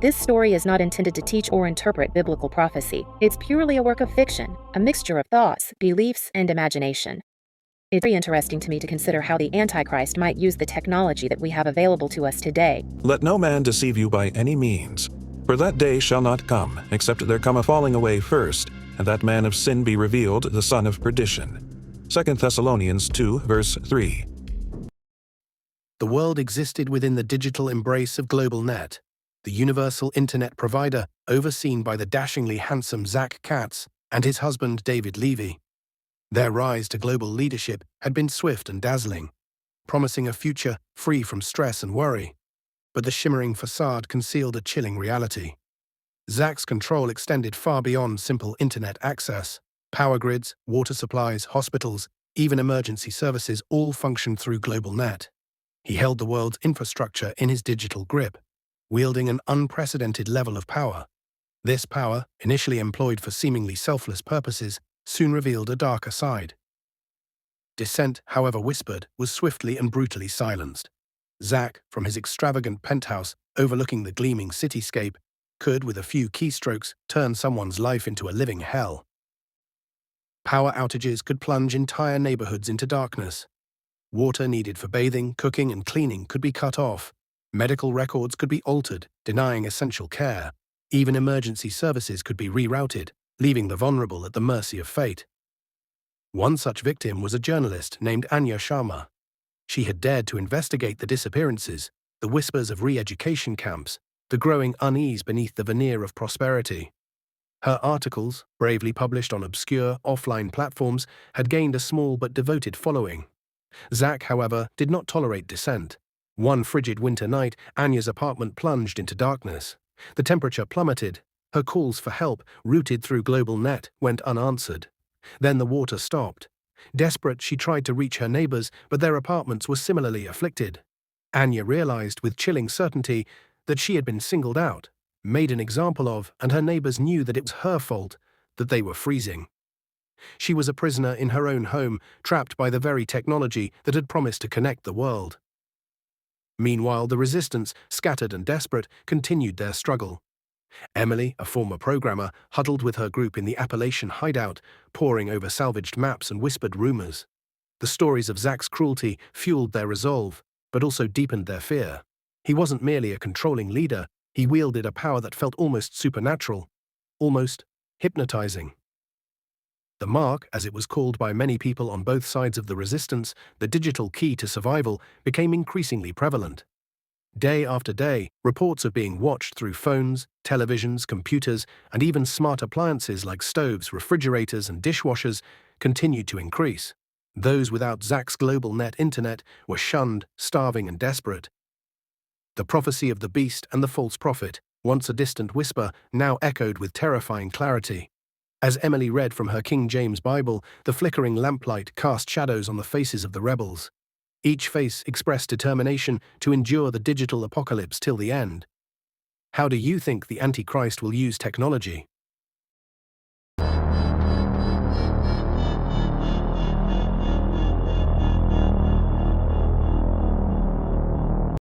This story is not intended to teach or interpret biblical prophecy. It's purely a work of fiction, a mixture of thoughts, beliefs, and imagination. It's very interesting to me to consider how the Antichrist might use the technology that we have available to us today. Let no man deceive you by any means. For that day shall not come, except there come a falling away first, and that man of sin be revealed, the son of perdition. 2 Thessalonians 2, verse 3. The world existed within the digital embrace of GlobalNet, the universal internet provider overseen by the dashingly handsome Zach Katz and his husband David Levy. Their rise to global leadership had been swift and dazzling, promising a future free from stress and worry. But the shimmering facade concealed a chilling reality. Zach's control extended far beyond simple internet access. Power grids, water supplies, hospitals, even emergency services all functioned through GlobalNet. He held the world's infrastructure in his digital grip, wielding an unprecedented level of power. This power, initially employed for seemingly selfless purposes, soon revealed a darker side. Dissent, however whispered, was swiftly and brutally silenced. Zach, from his extravagant penthouse overlooking the gleaming cityscape, could, with a few keystrokes, turn someone's life into a living hell. Power outages could plunge entire neighborhoods into darkness. Water needed for bathing, cooking, and cleaning could be cut off. Medical records could be altered, denying essential care. Even emergency services could be rerouted, leaving the vulnerable at the mercy of fate. One such victim was a journalist named Anya Sharma. She had dared to investigate the disappearances, the whispers of re-education camps, the growing unease beneath the veneer of prosperity. Her articles, bravely published on obscure, offline platforms, had gained a small but devoted following. Zach, however, did not tolerate dissent. One frigid winter night, Anya's apartment plunged into darkness. The temperature plummeted. Her calls for help, routed through GlobalNet, went unanswered. Then the water stopped. Desperate, she tried to reach her neighbors, but their apartments were similarly afflicted. Anya realized with chilling certainty that she had been singled out, made an example of, and her neighbors knew that it was her fault, that they were freezing. She was a prisoner in her own home, trapped by the very technology that had promised to connect the world. Meanwhile, the resistance, scattered and desperate, continued their struggle. Emily, a former programmer, huddled with her group in the Appalachian hideout, poring over salvaged maps and whispered rumors. The stories of Zach's cruelty fueled their resolve, but also deepened their fear. He wasn't merely a controlling leader, he wielded a power that felt almost supernatural, almost hypnotizing. The mark, as it was called by many people on both sides of the resistance, the digital key to survival, became increasingly prevalent. Day after day, reports of being watched through phones, televisions, computers, and even smart appliances like stoves, refrigerators, and dishwashers continued to increase. Those without Zach's GlobalNet internet were shunned, starving, and desperate. The prophecy of the beast and the false prophet, once a distant whisper, now echoed with terrifying clarity. As Emily read from her King James Bible, the flickering lamplight cast shadows on the faces of the rebels. Each face expressed determination to endure the digital apocalypse till the end. How do you think the Antichrist will use technology?